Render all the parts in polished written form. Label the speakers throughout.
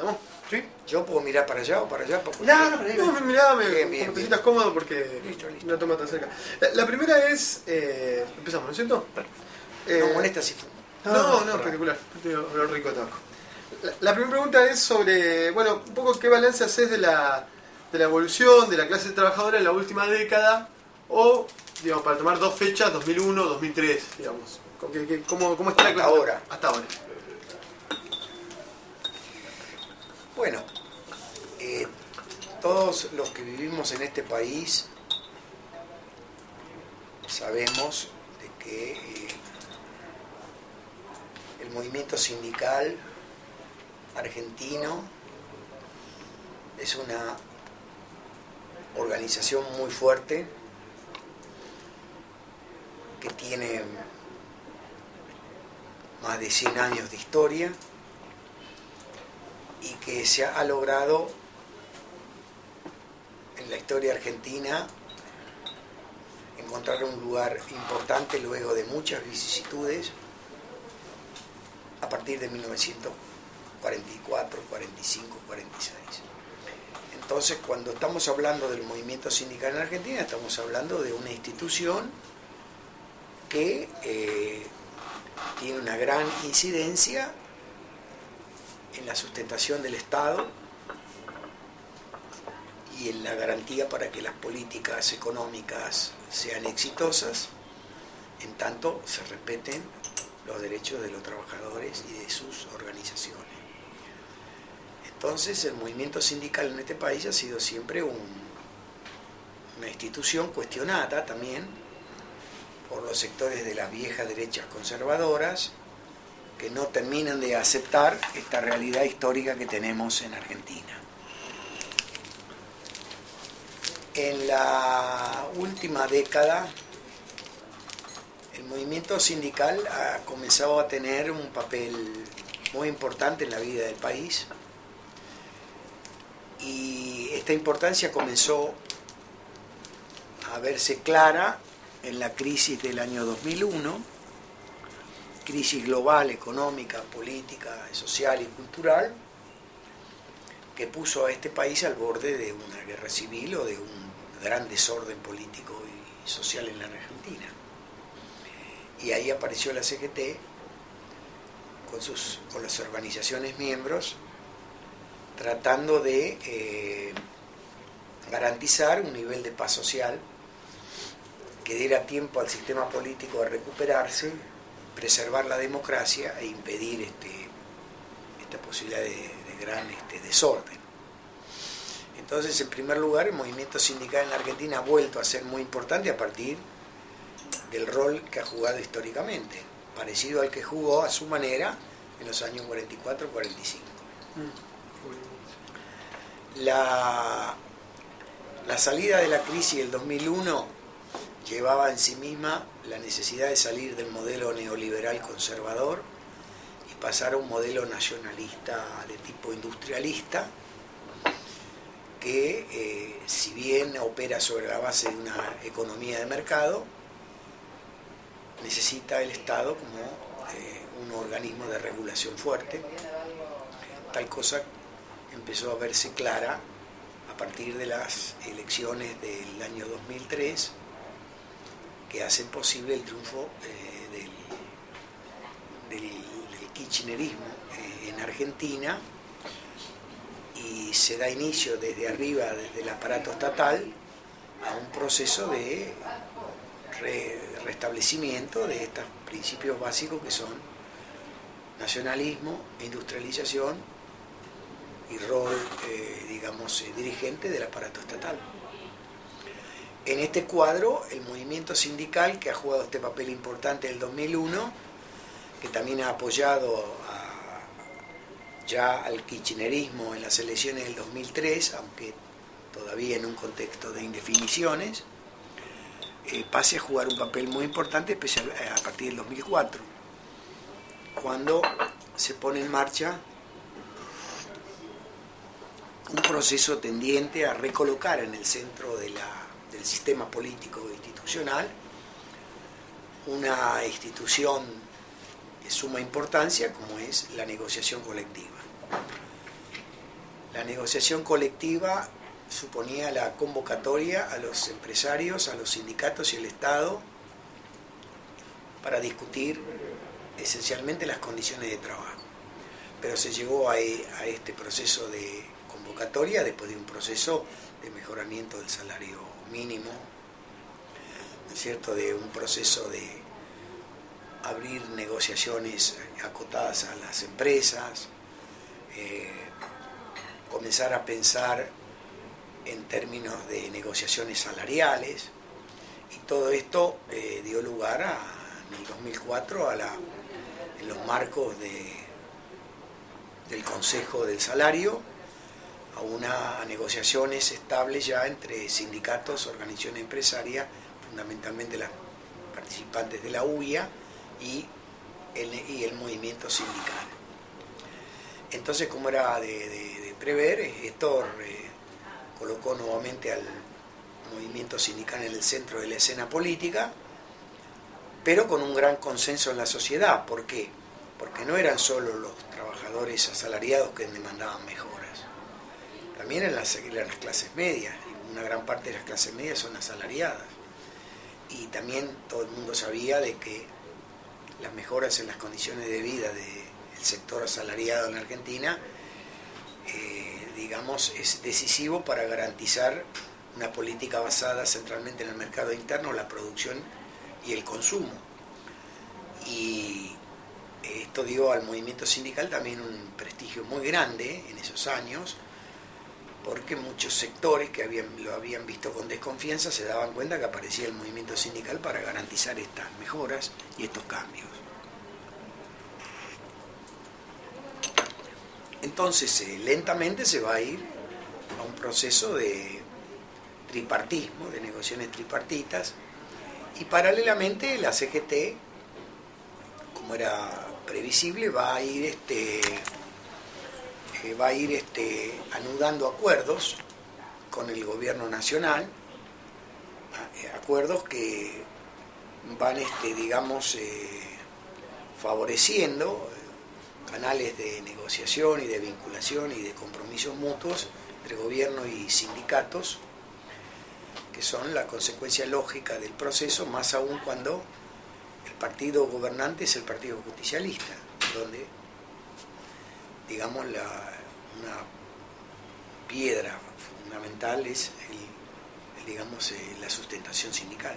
Speaker 1: ¿Estamos? ¿Sí?
Speaker 2: ¿Yo puedo mirar para allá o para allá?
Speaker 1: No, mirá,
Speaker 2: bien,
Speaker 1: te sientas cómodo porque
Speaker 2: Listo.
Speaker 1: no toma tan cerca. La primera es... empezamos, ¿no es cierto?
Speaker 2: No molesta si...
Speaker 1: No, espectacular. Lo rico de tabaco. La primera pregunta es sobre, bueno, un poco qué balance haces de la evolución de la clase trabajadora en la última década, o, digamos, para tomar dos fechas, 2001, 2003, digamos. ¿Cómo está la clase? Hasta ahora.
Speaker 2: Bueno, todos los que vivimos en este país sabemos de que el movimiento sindical argentino es una organización muy fuerte que tiene más de 100 años de historia y que se ha logrado en la historia argentina encontrar un lugar importante luego de muchas vicisitudes a partir de 1944, 45, 46. Entonces, cuando estamos hablando del movimiento sindical en Argentina, estamos hablando de una institución que tiene una gran incidencia en la sustentación del Estado y en la garantía para que las políticas económicas sean exitosas, en tanto se respeten los derechos de los trabajadores y de sus organizaciones. Entonces, el movimiento sindical en este país ha sido siempre una institución cuestionada también por los sectores de las viejas derechas conservadoras, que no terminan de aceptar esta realidad histórica que tenemos en Argentina. En la última década, el movimiento sindical ha comenzado a tener un papel muy importante en la vida del país, y esta importancia comenzó a verse clara en la crisis del año 2001, crisis global, económica, política, social y cultural, que puso a este país al borde de una guerra civil o de un gran desorden político y social en la Argentina. Y ahí apareció la CGT con las organizaciones miembros, tratando de garantizar un nivel de paz social que diera tiempo al sistema político de recuperarse, preservar la democracia e impedir esta posibilidad de gran desorden. Entonces, en primer lugar, el movimiento sindical en la Argentina ha vuelto a ser muy importante a partir del rol que ha jugado históricamente, parecido al que jugó a su manera en los años 44-45. La salida de la crisis del 2001 llevaba en sí misma la necesidad de salir del modelo neoliberal conservador y pasar a un modelo nacionalista de tipo industrialista que, si bien opera sobre la base de una economía de mercado, necesita el Estado como un organismo de regulación fuerte. Tal cosa empezó a verse clara a partir de las elecciones del año 2003, que hacen posible el triunfo del kirchnerismo en Argentina, y se da inicio desde arriba, desde el aparato estatal, a un proceso de restablecimiento de estos principios básicos que son nacionalismo, industrialización y rol, dirigente del aparato estatal. En este cuadro, el movimiento sindical, que ha jugado este papel importante en el 2001, que también ha apoyado ya al kirchnerismo en las elecciones del 2003, aunque todavía en un contexto de indefiniciones, pase a jugar un papel muy importante, especial a partir del 2004, cuando se pone en marcha un proceso tendiente a recolocar en el centro del sistema político e institucional una institución de suma importancia como es la negociación colectiva. la negociación colectiva suponía la convocatoria a los empresarios, a los sindicatos y al Estado para discutir esencialmente las condiciones de trabajo. Pero se llegó a este proceso de convocatoria después de un proceso de mejoramiento del salario mínimo, ¿no es cierto?, de un proceso de abrir negociaciones acotadas a las empresas, comenzar a pensar en términos de negociaciones salariales, y todo esto dio lugar en el 2004 en los marcos del Consejo del Salario a unas negociaciones estables ya entre sindicatos, organizaciones empresarias, fundamentalmente las participantes de la UIA y el movimiento sindical. Entonces, como era de prever, esto colocó nuevamente al movimiento sindical en el centro de la escena política, pero con un gran consenso en la sociedad. ¿Por qué? Porque no eran solo los trabajadores asalariados que demandaban mejoras, también eran las clases medias. Una gran parte de las clases medias son asalariadas, y también todo el mundo sabía de que las mejoras en las condiciones de vida del sector asalariado en la Argentina, es decisivo para garantizar una política basada centralmente en el mercado interno, la producción y el consumo. Y esto dio al movimiento sindical también un prestigio muy grande en esos años, porque muchos sectores que lo habían visto con desconfianza se daban cuenta que aparecía el movimiento sindical para garantizar estas mejoras y estos cambios. Entonces, lentamente se va a ir a un proceso de tripartismo, de negociaciones tripartitas, y paralelamente la CGT, como era previsible, va a ir anudando acuerdos con el gobierno nacional, acuerdos que van favoreciendo canales de negociación y de vinculación y de compromisos mutuos entre gobierno y sindicatos, que son la consecuencia lógica del proceso, más aún cuando el partido gobernante es el Partido Justicialista, donde una piedra fundamental es la sustentación sindical.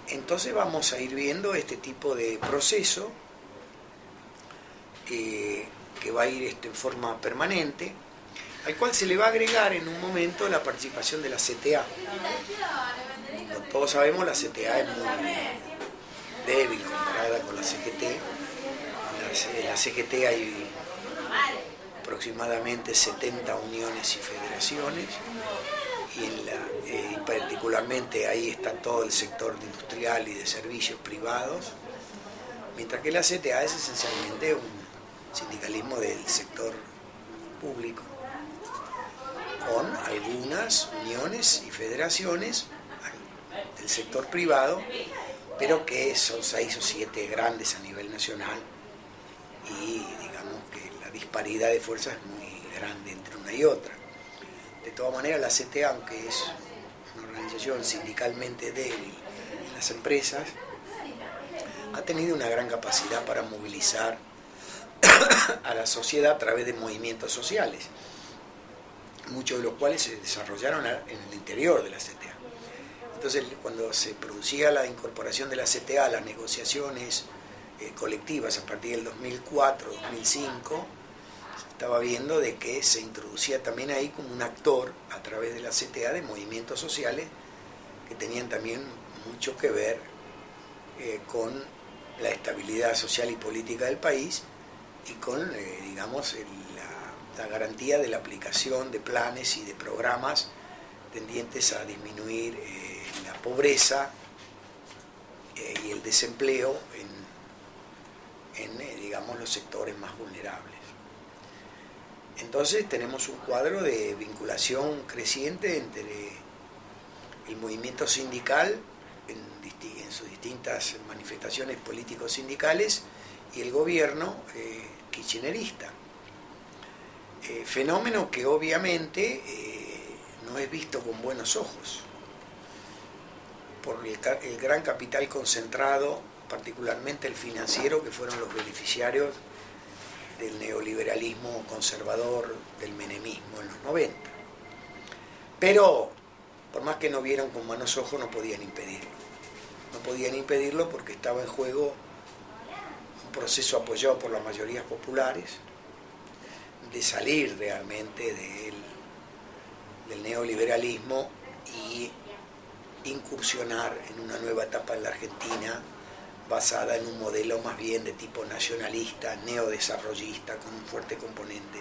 Speaker 2: Entonces vamos a ir viendo este tipo de proceso que va a ir en forma permanente, al cual se le va a agregar en un momento la participación de la CTA. Como todos sabemos, la CTA es muy débil comparada con la CGT. En la CGT hay aproximadamente 70 uniones y federaciones, y particularmente ahí está todo el sector industrial y de servicios privados, mientras que la CTA es esencialmente un sindicalismo del sector público, con algunas uniones y federaciones del sector privado, pero que son 6 o 7 grandes a nivel nacional, y digamos que la disparidad de fuerzas es muy grande entre una y otra. De todas maneras, la CTA, aunque es una organización sindicalmente débil en las empresas, ha tenido una gran capacidad para movilizar a la sociedad a través de movimientos sociales, muchos de los cuales se desarrollaron en el interior de la CTA. Entonces, cuando se producía la incorporación de la CTA a las negociaciones colectivas a partir del 2004-2005, estaba viendo de que se introducía también ahí como un actor a través de la CTA de movimientos sociales que tenían también mucho que ver con la estabilidad social y política del país, y con la garantía de la aplicación de planes y de programas tendientes a disminuir la pobreza y el desempleo en los sectores más vulnerables. Entonces tenemos un cuadro de vinculación creciente entre el movimiento sindical en sus distintas manifestaciones políticos sindicales y el gobierno kirchnerista. Fenómeno que obviamente no es visto con buenos ojos por el gran capital concentrado, particularmente el financiero, que fueron los beneficiarios del neoliberalismo conservador, del menemismo en los 90. Pero, por más que no vieron con buenos ojos, no podían impedirlo. No podían impedirlo porque estaba en juego un proceso apoyado por las mayorías populares de salir realmente del neoliberalismo y incursionar en una nueva etapa en la Argentina basada en un modelo más bien de tipo nacionalista, neodesarrollista, con un fuerte componente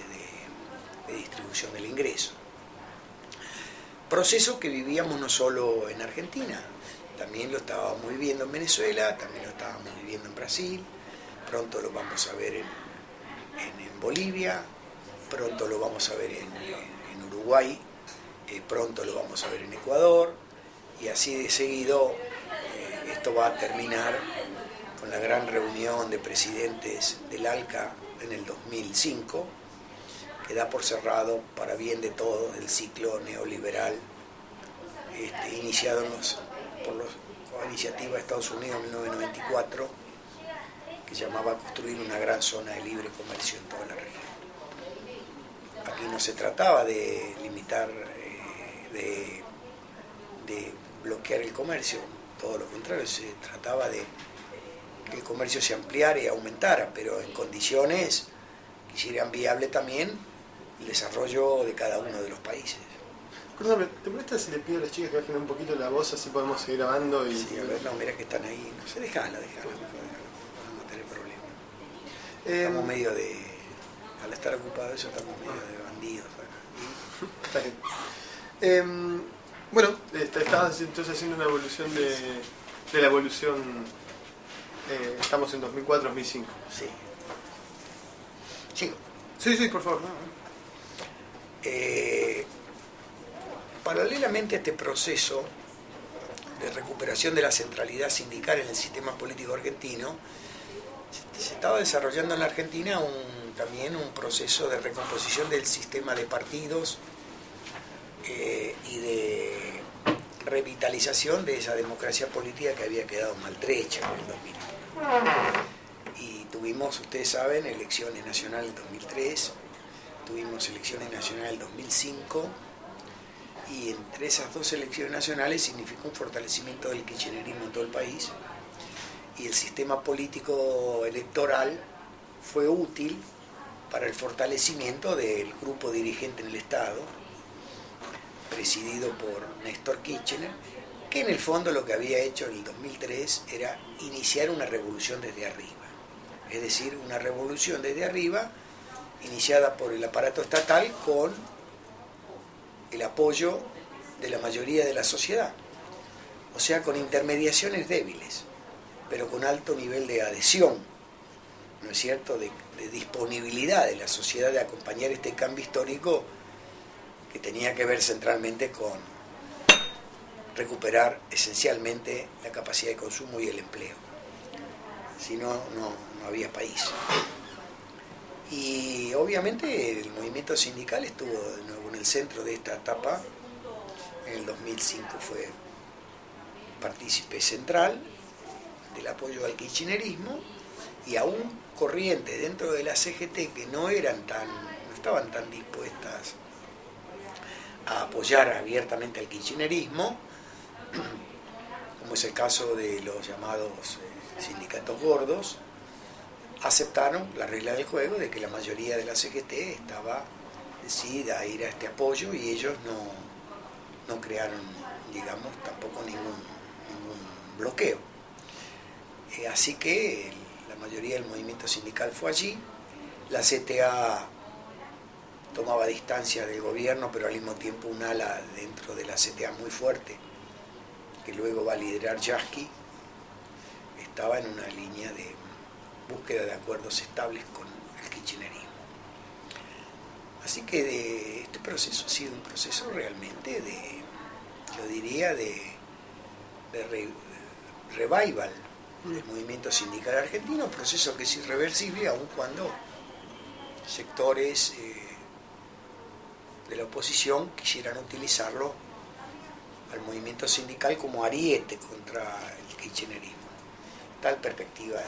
Speaker 2: de distribución del ingreso. Proceso que vivíamos no solo en Argentina, también lo estábamos viviendo en Venezuela, también lo estábamos viviendo en Brasil, pronto lo vamos a ver en Bolivia, pronto lo vamos a ver en Uruguay, pronto lo vamos a ver en Ecuador, y así de seguido. Esto va a terminar con la gran reunión de presidentes del ALCA en el 2005, que da por cerrado, para bien de todos, el ciclo neoliberal iniciado por la iniciativa de Estados Unidos en 1994, que llamaba a construir una gran zona de libre comercio en toda la región. Aquí no se trataba de limitar, de bloquear el comercio, todo lo contrario, se trataba de que el comercio se ampliara y aumentara, pero en condiciones que hicieran viable también el desarrollo de cada uno de los países.
Speaker 1: Escúchame, ¿te molesta si le pido a las chicas que bajen un poquito la voz, así podemos seguir grabando?
Speaker 2: Sí, a ver, no, mira que están ahí, no sé, déjala, mejor, para no tener problemas. Estamos medio de, al estar ocupados eso, estamos medio de bandidos.
Speaker 1: Está bien. Bueno, estabas entonces haciendo una evolución de la evolución, estamos en 2004-2005.
Speaker 2: Sí. Sigo.
Speaker 1: Sí, por favor.
Speaker 2: Paralelamente a este proceso de recuperación de la centralidad sindical en el sistema político argentino, se estaba desarrollando en la Argentina también un proceso de recomposición del sistema de partidos y de revitalización de esa democracia política que había quedado maltrecha en el 2000. Y tuvimos, ustedes saben, elecciones nacionales en 2003, tuvimos elecciones nacionales en 2005, y entre esas dos elecciones nacionales significó un fortalecimiento del kirchnerismo en todo el país, y el sistema político electoral fue útil para el fortalecimiento del grupo dirigente en el Estado, presidido por Néstor Kirchner, que en el fondo lo que había hecho en el 2003 era iniciar una revolución desde arriba. Es decir, una revolución desde arriba iniciada por el aparato estatal con el apoyo de la mayoría de la sociedad. O sea, con intermediaciones débiles, pero con alto nivel de adhesión, ¿no es cierto?, de disponibilidad de la sociedad de acompañar este cambio histórico que tenía que ver centralmente con recuperar esencialmente la capacidad de consumo y el empleo. Si no, no había país. Y obviamente el movimiento sindical estuvo de nuevo en el centro de esta etapa. En el 2005 fue partícipe central del apoyo al kirchnerismo, y aún corrientes dentro de la CGT que no estaban tan dispuestas a apoyar abiertamente al kirchnerismo, como es el caso de los llamados sindicatos gordos, aceptaron la regla del juego de que la mayoría de la CGT estaba decidida a ir a este apoyo, y ellos no crearon, digamos, tampoco ningún bloqueo. Así que la mayoría del movimiento sindical fue allí. La CTA tomaba distancia del gobierno, pero al mismo tiempo un ala dentro de la CTA muy fuerte, que luego va a liderar Yasky, estaba en una línea de búsqueda de acuerdos estables con el kirchnerismo. Así que este proceso ha sido un proceso realmente de revival del movimiento sindical argentino, un proceso que es irreversible, aun cuando sectores de la oposición quisieran utilizarlo al movimiento sindical como ariete contra el kirchnerismo. Tal perspectiva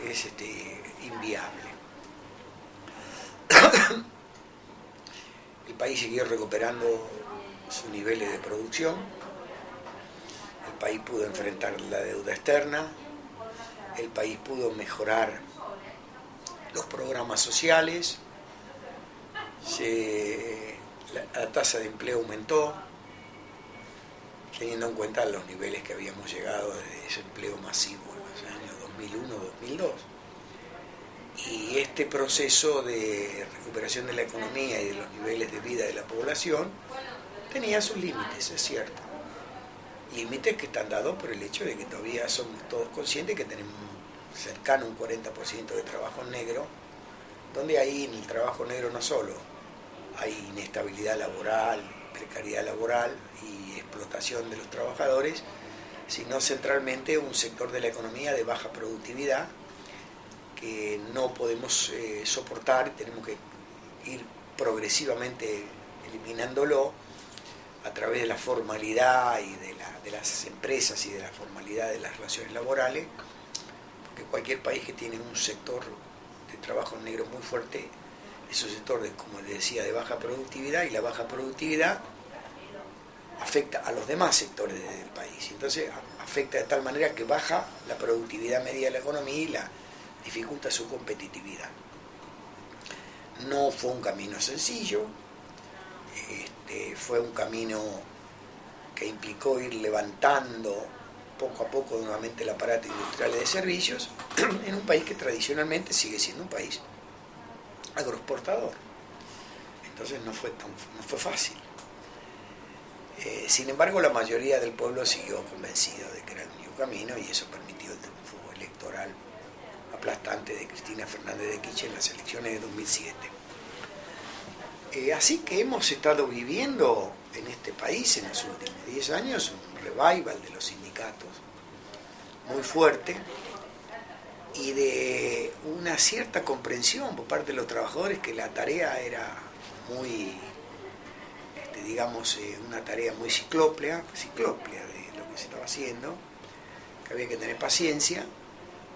Speaker 2: es inviable. El país siguió recuperando sus niveles de producción, el país pudo enfrentar la deuda externa, el país pudo mejorar los programas sociales, la tasa de empleo aumentó, teniendo en cuenta los niveles que habíamos llegado de desempleo masivo en los años 2001-2002. Y este proceso de recuperación de la economía y de los niveles de vida de la población tenía sus límites, es cierto. Límites que están dados por el hecho de que todavía somos todos conscientes que tenemos cercano a un 40% de trabajo negro, donde ahí en el trabajo negro no solo hay inestabilidad laboral, precariedad laboral y explotación de los trabajadores, sino centralmente un sector de la economía de baja productividad que no podemos soportar, tenemos que ir progresivamente eliminándolo a través de la formalidad y de las empresas y de la formalidad de las relaciones laborales, porque cualquier país que tiene un sector de trabajo negro muy fuerte es un sector, como les decía, de baja productividad, y la baja productividad afecta a los demás sectores del país. Entonces afecta de tal manera que baja la productividad media de la economía y la dificulta su competitividad. No fue un camino sencillo, fue un camino que implicó ir levantando poco a poco nuevamente el aparato industrial de servicios en un país que tradicionalmente sigue siendo un país agroexportador. Entonces no fue fácil. Sin embargo, la mayoría del pueblo siguió convencido de que era el único camino, y eso permitió el triunfo electoral aplastante de Cristina Fernández de Kirchner en las elecciones de 2007. Así que hemos estado viviendo en este país en los últimos 10 años un revival de los sindicatos muy fuerte y de una cierta comprensión por parte de los trabajadores que la tarea era muy, una tarea muy ciclópea de lo que se estaba haciendo, que había que tener paciencia,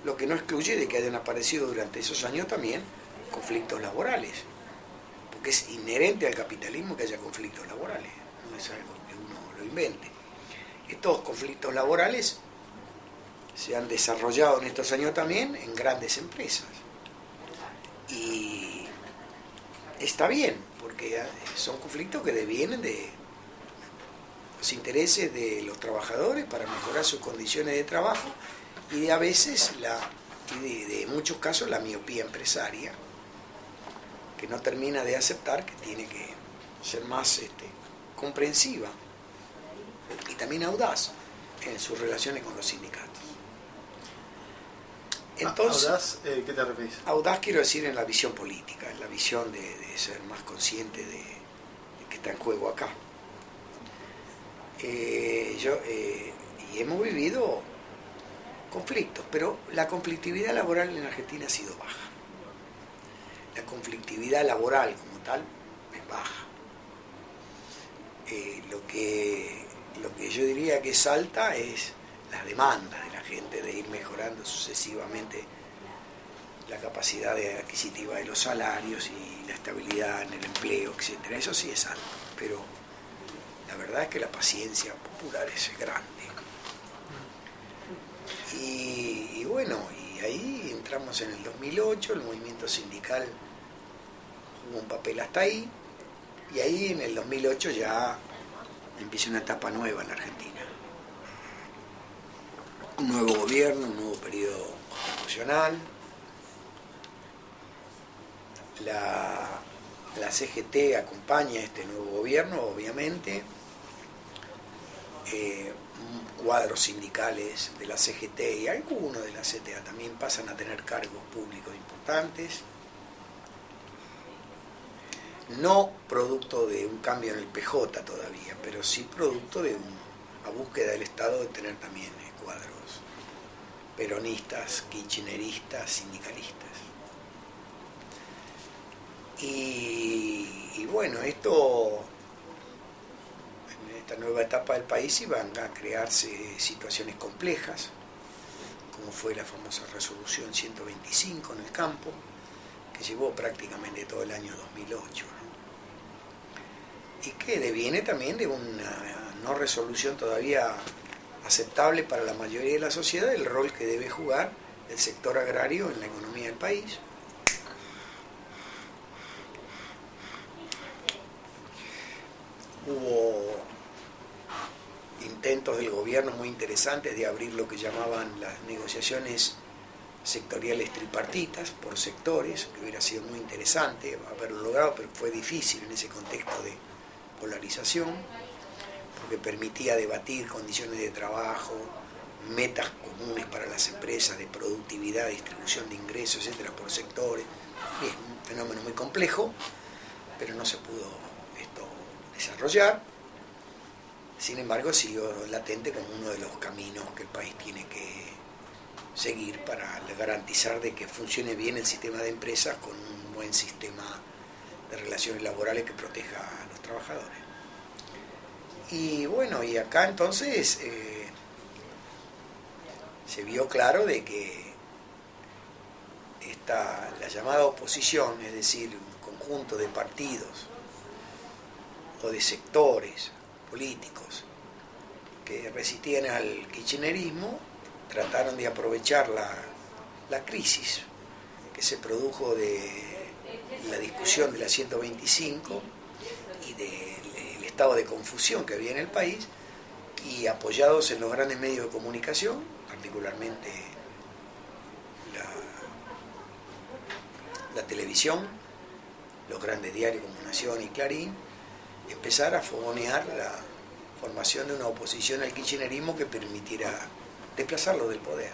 Speaker 2: lo que no excluye de que hayan aparecido durante esos años también conflictos laborales, porque es inherente al capitalismo que haya conflictos laborales, no es algo que uno lo invente. Estos conflictos laborales se han desarrollado en estos años también en grandes empresas, y está bien, porque son conflictos que devienen de los intereses de los trabajadores para mejorar sus condiciones de trabajo, y de a veces de muchos casos la miopía empresaria, que no termina de aceptar que tiene que ser más comprensiva y también audaz en sus relaciones con los sindicatos. Entonces,
Speaker 1: ¿Audaz? ¿Qué te referís?
Speaker 2: Audaz quiero decir en la visión política, en la visión de ser más consciente de que está en juego acá. Y hemos vivido conflictos, pero la conflictividad laboral en Argentina ha sido baja. La conflictividad laboral como tal es baja. Lo que yo diría que es alta es las demandas de la gente de ir mejorando sucesivamente la capacidad adquisitiva de los salarios y la estabilidad en el empleo, etcétera. Eso sí es alto, pero la verdad es que la paciencia popular es grande. Y bueno, y ahí entramos en el 2008, el movimiento sindical jugó un papel hasta ahí, y ahí en el 2008 ya empieza una etapa nueva en la Argentina. Un nuevo gobierno, un nuevo periodo constitucional. La CGT acompaña a este nuevo gobierno, obviamente. Cuadros sindicales de la CGT y algunos de la CTA también pasan a tener cargos públicos importantes. No producto de un cambio en el PJ todavía, pero sí producto de una búsqueda del Estado de tener también cuadros peronistas, kirchneristas, sindicalistas. Y bueno, esto, en esta nueva etapa del país iban a crearse situaciones complejas, como fue la famosa resolución 125 en el campo, que llevó prácticamente todo el año 2008, ¿no? Y que deviene también de una no resolución todavía aceptable para la mayoría de la sociedad del rol que debe jugar el sector agrario en la economía del país. Hubo intentos del gobierno muy interesantes de abrir lo que llamaban las negociaciones sectoriales tripartitas por sectores, que hubiera sido muy interesante haberlo logrado, pero fue difícil en ese contexto de polarización, porque permitía debatir condiciones de trabajo, metas comunes para las empresas de productividad, distribución de ingresos, etcétera, por sectores. Es un fenómeno muy complejo, pero no se pudo esto desarrollar. Sin embargo, siguió latente como uno de los caminos que el país tiene que seguir para garantizar de que funcione bien el sistema de empresas con un buen sistema de relaciones laborales que proteja a los trabajadores. Y bueno, y acá entonces se vio claro de que la llamada oposición, es decir, un conjunto de partidos o de sectores políticos que resistían al kirchnerismo, trataron de aprovechar la crisis que se produjo de la discusión de la 125 y del estado de confusión que había en el país, y apoyados en los grandes medios de comunicación, particularmente la televisión, los grandes diarios como Nación y Clarín, empezar a fogonear la formación de una oposición al kirchnerismo que permitiera desplazarlo del poder.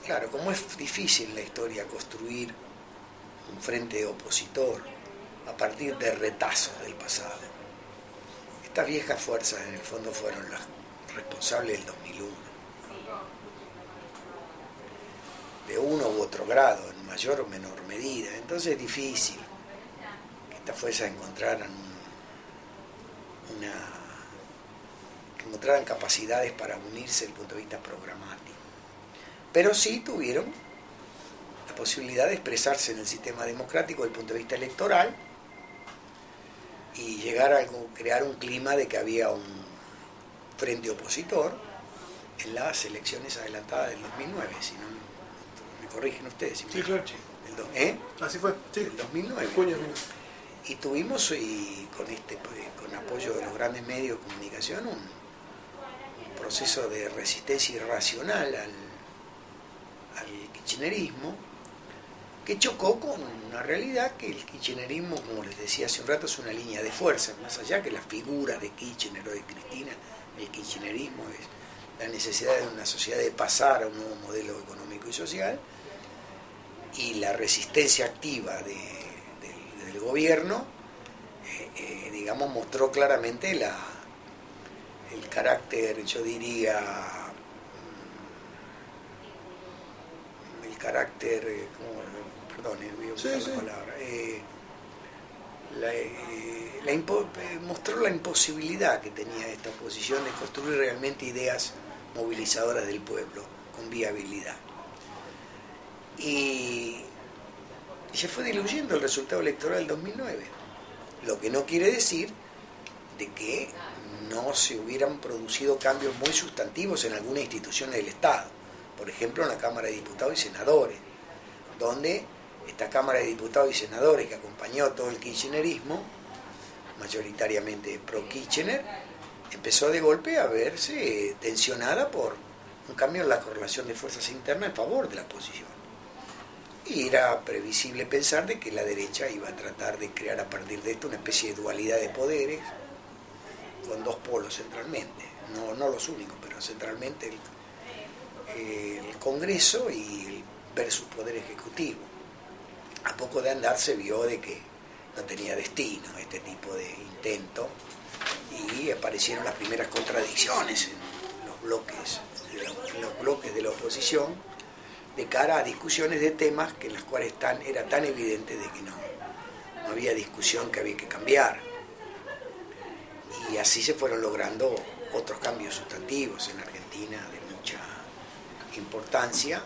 Speaker 2: Claro, como es difícil en la historia construir un frente opositor a partir de retazos del pasado, estas viejas fuerzas en el fondo fueron las responsables del 2001, de uno u otro grado, en mayor o menor medida. Entonces es difícil que estas fuerzas encontraran capacidades para unirse desde el punto de vista programático. Pero sí tuvieron la posibilidad de expresarse en el sistema democrático desde el punto de vista electoral y llegar a crear un clima de que había un frente opositor en las elecciones adelantadas del 2009, si no me corrigen ustedes. Si
Speaker 1: sí, claro. Así fue, sí.
Speaker 2: El 2009. Y tuvimos, con apoyo de los grandes medios de comunicación, un proceso de resistencia irracional al kirchnerismo, que chocó con una realidad que el kirchnerismo, como les decía hace un rato, es una línea de fuerza, más allá que las figuras de Kirchner o de Cristina. El kirchnerismo es la necesidad de una sociedad de pasar a un nuevo modelo económico y social, y la resistencia activa del gobierno, digamos, mostró claramente el carácter, yo diría, mostró la imposibilidad que tenía esta oposición de construir realmente ideas movilizadoras del pueblo con viabilidad. Y se fue diluyendo el resultado electoral del 2009, lo que no quiere decir de que no se hubieran producido cambios muy sustantivos en algunas instituciones del Estado, por ejemplo en la Cámara de Diputados y Senadores, donde esta Cámara de Diputados y Senadores, que acompañó todo el kirchnerismo, mayoritariamente pro-Kirchner, empezó de golpe a verse tensionada por un cambio en la correlación de fuerzas internas en favor de la oposición. Y era previsible pensar de que la derecha iba a tratar de crear a partir de esto una especie de dualidad de poderes, con dos polos centralmente, no los únicos, pero centralmente el Congreso y el versus Poder Ejecutivo. A poco de andar se vio de que no tenía destino este tipo de intento, y aparecieron las primeras contradicciones en los bloques de la oposición de cara a discusiones de temas que en las cuales era tan evidente de que no había discusión que había que cambiar. Y así se fueron logrando otros cambios sustantivos en Argentina de mucha importancia,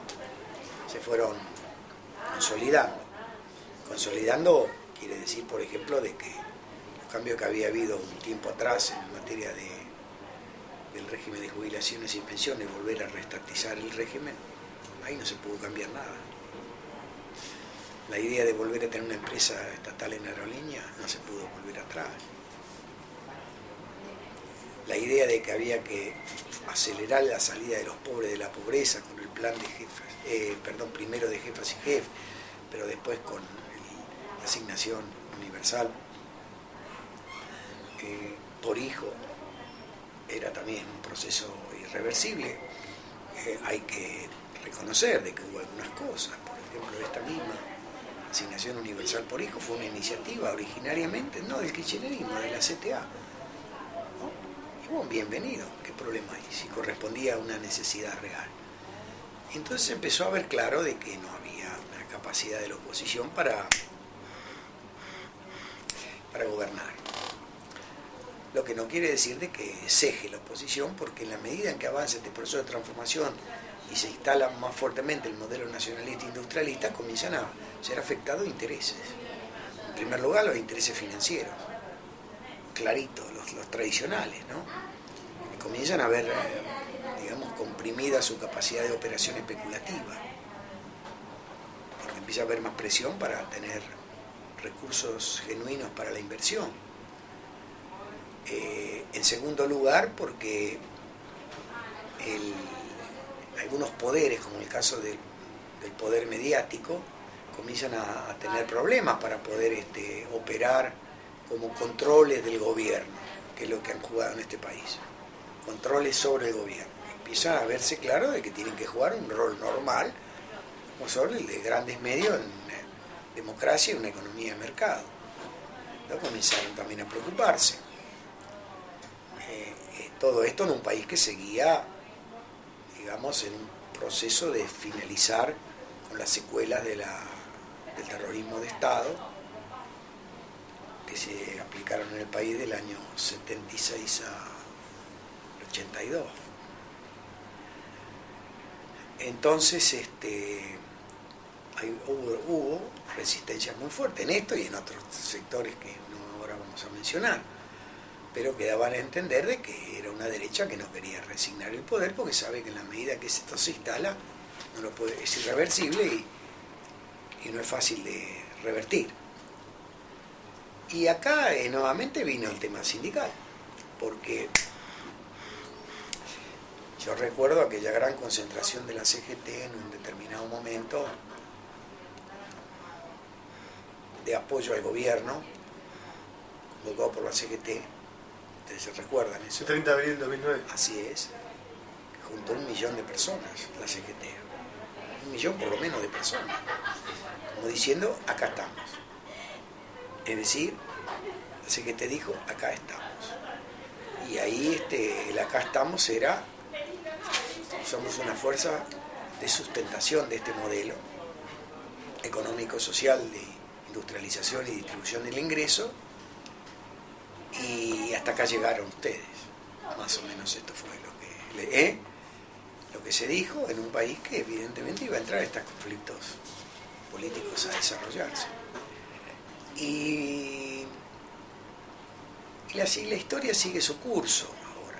Speaker 2: se fueron consolidando. Consolidando quiere decir, por ejemplo, de que los cambios que había habido un tiempo atrás en materia del régimen de jubilaciones y pensiones, volver a reestatizar el régimen, ahí no se pudo cambiar nada. La idea de volver a tener una empresa estatal en aerolínea no se pudo volver atrás. La idea de que había que acelerar la salida de los pobres de la pobreza con el plan de jefas, primero de jefas y jefes, pero después con la asignación universal por hijo, era también un proceso irreversible. Hay que reconocer de que hubo algunas cosas, por ejemplo, esta misma asignación universal por hijo fue una iniciativa originariamente, no del kirchnerismo, de la CTA. ¿No? Y bueno, bienvenido, ¿qué problema hay? Si correspondía a una necesidad real. Entonces empezó a ver claro de que no había una capacidad de la oposición para gobernar. Lo que no quiere decir de que ceje la oposición, porque en la medida en que avanza este proceso de transformación y se instala más fuertemente el modelo nacionalista e industrialista, comienzan a ser afectados intereses. En primer lugar, los intereses financieros, claritos, los tradicionales, ¿no? Y comienzan a ver, digamos, comprimida su capacidad de operación especulativa, porque empieza a haber más presión para tener recursos genuinos para la inversión. En segundo lugar, porque algunos poderes, como el caso del poder mediático, comienzan a tener problemas para poder operar como controles del gobierno, que es lo que han jugado en este país, controles sobre el gobierno. Empieza a verse claro de que tienen que jugar un rol normal, como son el de grandes medios en democracia y una economía de mercado. ¿No? Comenzaron también a preocuparse. Todo esto en un país que seguía, digamos, en un proceso de finalizar con las secuelas del terrorismo de Estado que se aplicaron en el país del año 76 al 82. Entonces hubo resistencia muy fuerte en esto y en otros sectores que no ahora vamos a mencionar, pero que daban a entender de que era una derecha que no quería resignar el poder porque sabe que en la medida que esto se instala es irreversible y no es fácil de revertir. Y acá nuevamente vino el tema sindical, porque yo recuerdo aquella gran concentración de la CGT en un determinado momento de apoyo al gobierno, convocado por la CGT. ¿Ustedes se recuerdan eso?
Speaker 1: El 30 de abril de 2009.
Speaker 2: Así es. Juntó 1 millón de personas la CGT. 1 millón por lo menos de personas. Como diciendo, acá estamos. Es decir, la CGT dijo, acá estamos. Y ahí el acá estamos era, somos una fuerza de sustentación de este modelo económico-social de industrialización y distribución del ingreso. Y hasta acá llegaron ustedes. Más o menos esto fue lo que se dijo en un país que evidentemente iba a entrar a estos conflictos políticos a desarrollarse. Y la historia sigue su curso ahora.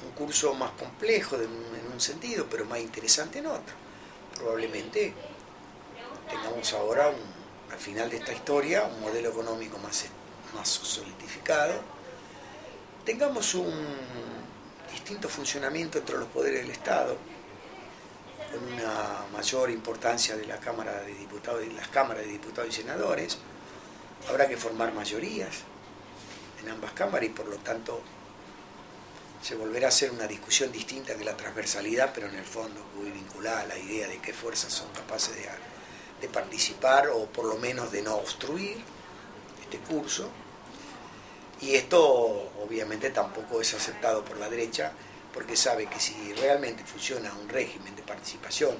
Speaker 2: Un curso más complejo en un sentido, pero más interesante en otro. Probablemente tengamos ahora, al final de esta historia, un modelo económico más solidificado, tengamos un distinto funcionamiento entre los poderes del Estado, con una mayor importancia de la Cámara de Diputados y las cámaras de diputados y senadores. Habrá que formar mayorías en ambas cámaras y por lo tanto se volverá a hacer una discusión distinta que la transversalidad, pero en el fondo muy vinculada a la idea de qué fuerzas son capaces de participar o por lo menos de no obstruir este curso. Y esto obviamente tampoco es aceptado por la derecha, porque sabe que si realmente funciona un régimen de participación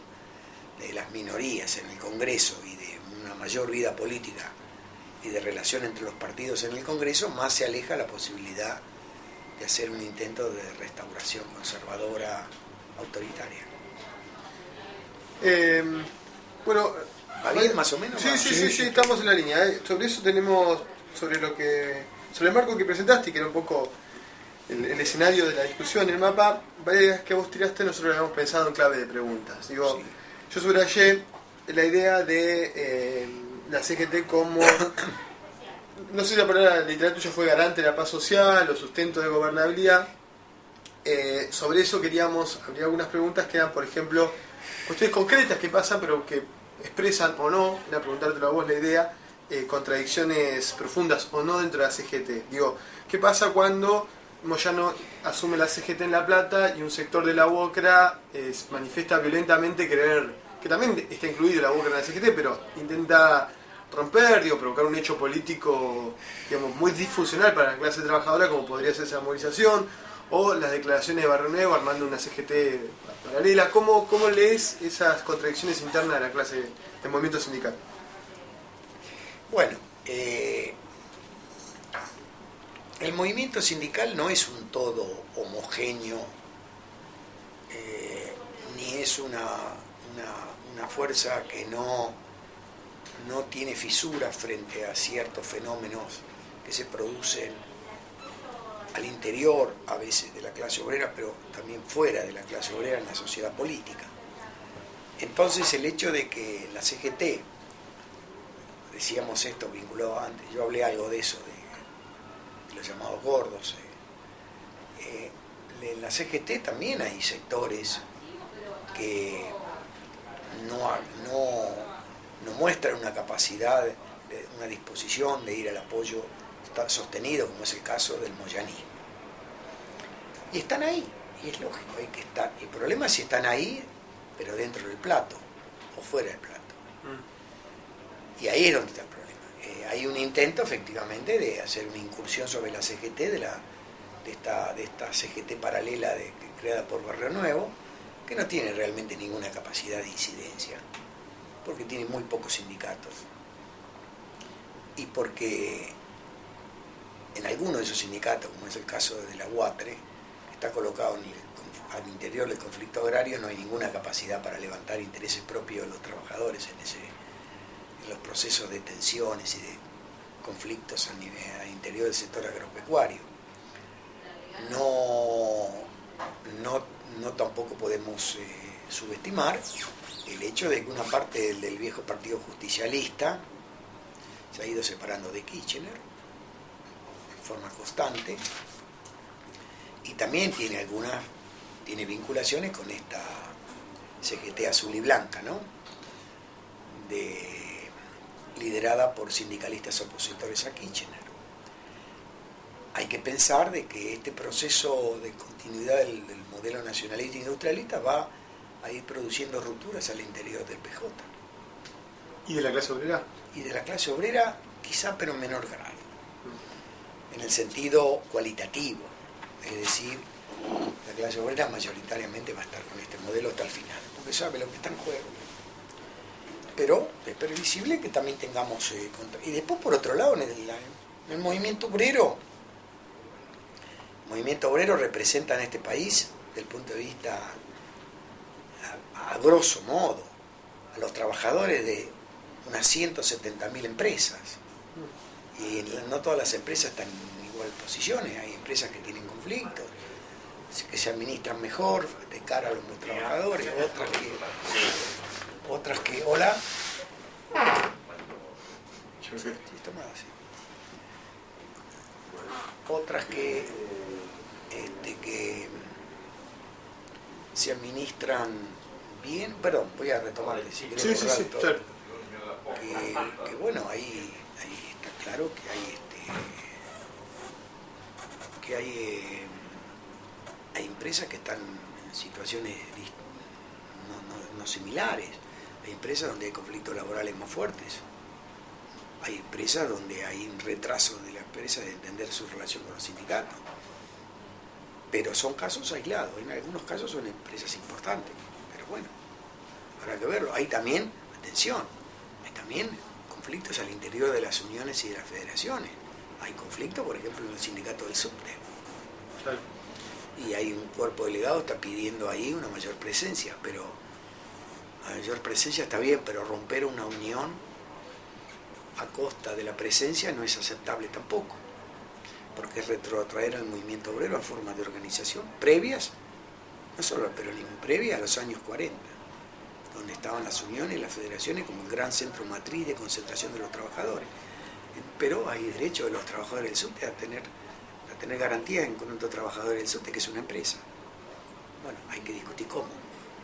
Speaker 2: de las minorías en el Congreso y de una mayor vida política y de relación entre los partidos en el Congreso, más se aleja la posibilidad de hacer un intento de restauración conservadora autoritaria.
Speaker 1: Bueno,
Speaker 2: ¿Va bien más o menos?
Speaker 1: Sí, estamos en la línea. Sobre eso tenemos, sobre el marco que presentaste, que era un poco el escenario de la discusión, el mapa, varias que vos tiraste, nosotros lo habíamos pensado en clave de preguntas. Digo,
Speaker 2: Sí.
Speaker 1: Yo subrayé la idea de la CGT como, no sé si la palabra literal tuya fue garante de la paz social o sustento de gobernabilidad. Sobre eso habría algunas preguntas que eran, por ejemplo, cuestiones concretas que pasan, pero que expresan o no, era preguntártelo a vos la idea, contradicciones profundas o no dentro de la CGT. Digo, ¿qué pasa cuando Moyano asume la CGT en La Plata y un sector de la UOCRA manifiesta violentamente querer, que también está incluido la UOCRA en la CGT, pero intenta romper, provocar un hecho político, muy disfuncional para la clase trabajadora, como podría ser esa movilización, o las declaraciones de Barrio Nuevo armando una CGT paralela? ¿Cómo lees esas contradicciones internas de la clase del movimiento sindical?
Speaker 2: Bueno, el movimiento sindical no es un todo homogéneo, ni es una fuerza que no tiene fisuras frente a ciertos fenómenos que se producen al interior a veces de la clase obrera, pero también fuera de la clase obrera en la sociedad política. Entonces el hecho de que la CGT, decíamos esto vinculado antes, yo hablé algo de eso, de los llamados gordos, en la CGT también hay sectores que no muestran una capacidad, una disposición de ir al apoyo sostenido, como es el caso del moyanismo. Y están ahí, y es lógico, hay que estar. El problema es si están ahí, pero dentro del plato, o fuera del plato. Y ahí es donde está el problema. Hay un intento, efectivamente, de hacer una incursión sobre la CGT, de esta CGT paralela creada por Barrio Nuevo, que no tiene realmente ninguna capacidad de incidencia, porque tiene muy pocos sindicatos. Y porque en alguno de esos sindicatos, como es el caso de la UATRE, que está colocado al interior del conflicto agrario, no hay ninguna capacidad para levantar intereses propios de los trabajadores en los procesos de tensiones y de conflictos al interior del sector agropecuario. No tampoco podemos subestimar el hecho de que una parte del viejo partido justicialista se ha ido separando de Kirchner de forma constante, y también tiene vinculaciones con esta CGT azul y blanca, ¿no? Liderada por sindicalistas opositores a Kirchner. Hay que pensar de que este proceso de continuidad del modelo nacionalista e industrialista va a ir produciendo rupturas al interior del PJ.
Speaker 1: ¿Y de la clase obrera?
Speaker 2: Y de la clase obrera, quizá, pero en menor grado. En el sentido cualitativo. Es decir, la clase obrera mayoritariamente va a estar con este modelo hasta el final, porque sabe lo que está en juego. Pero es previsible que también tengamos... y después, por otro lado, en el movimiento obrero... El movimiento obrero representa en este país, desde el punto de vista, a grosso modo, a los trabajadores de unas 170.000 empresas. Y no todas las empresas están en igual posiciones. Hay empresas que tienen conflictos, que se administran mejor de cara a los trabajadores, otras que hola. Otras que se administran bien. Perdón, voy a retomar. Si querés,
Speaker 1: sí, claro.
Speaker 2: Que bueno, ahí está claro que hay empresas que están en situaciones no similares. Hay empresas donde hay conflictos laborales más fuertes. Hay empresas donde hay un retraso de la empresa de entender su relación con los sindicatos. Pero son casos aislados. En algunos casos son empresas importantes. Pero bueno, habrá que verlo. Hay también, atención, hay también conflictos al interior de las uniones y de las federaciones. Hay conflictos, por ejemplo, en el sindicato del subte.
Speaker 1: Claro.
Speaker 2: Y hay un cuerpo delegado que está pidiendo ahí una mayor presencia, pero la mayor presencia está bien, pero romper una unión a costa de la presencia no es aceptable tampoco, porque es retrotraer al movimiento obrero a formas de organización previas, no solo al peronismo, previas a los años 40, donde estaban las uniones y las federaciones como el gran centro matriz de concentración de los trabajadores. Pero hay derecho de los trabajadores del subte a tener garantías en cuanto a trabajadores del subte, que es una empresa. Bueno, hay que discutir cómo,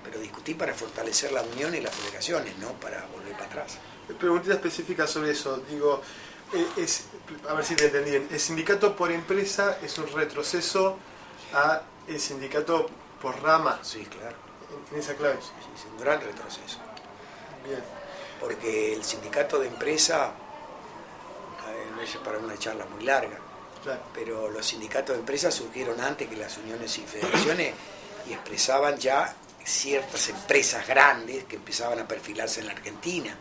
Speaker 2: pero discutir para fortalecer la unión y las federaciones, no para volver para atrás.
Speaker 1: Preguntita específica sobre eso. Digo, a ver si te entendí. El sindicato por empresa es un retroceso a el sindicato por rama.
Speaker 2: Sí, claro.
Speaker 1: En esa clave.
Speaker 2: Sí, es un gran retroceso.
Speaker 1: Bien.
Speaker 2: Porque el sindicato de empresa, no es para una charla muy larga,
Speaker 1: Claro.
Speaker 2: pero los sindicatos de empresas surgieron antes que las uniones y federaciones y expresaban ya ciertas empresas grandes que empezaban a perfilarse en la Argentina,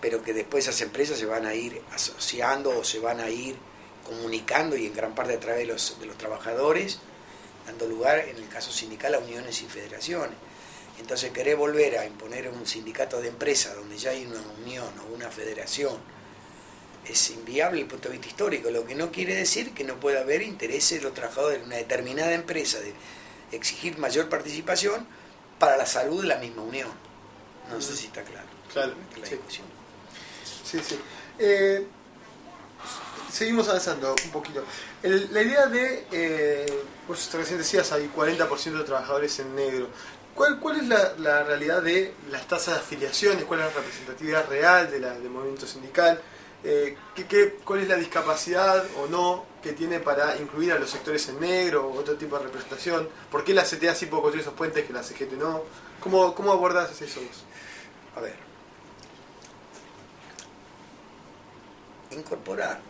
Speaker 2: pero que después esas empresas se van a ir asociando o se van a ir comunicando, y en gran parte a través de los trabajadores, dando lugar, en el caso sindical, a uniones y federaciones. Entonces, querer volver a imponer un sindicato de empresa donde ya hay una unión o una federación es inviable desde el punto de vista histórico, lo que no quiere decir que no pueda haber intereses de los trabajadores de una determinada empresa de exigir mayor participación para la salud de la misma unión. No sé si está claro.
Speaker 1: Claro,
Speaker 2: La
Speaker 1: sí.
Speaker 2: discusión.
Speaker 1: Sí, sí. Seguimos avanzando un poquito. La idea de, vos recién decías, hay 40% de trabajadores en negro. ¿Cuál es la realidad de las tasas de afiliaciones? ¿Cuál es la representatividad real del movimiento sindical? ¿Cuál es la discapacidad o no que tiene para incluir a los sectores en negro o otro tipo de representación? ¿Por qué la CTA sí puede construir esos puentes que la CGT no? ¿Cómo abordás eso vos?
Speaker 2: A ver, incorporar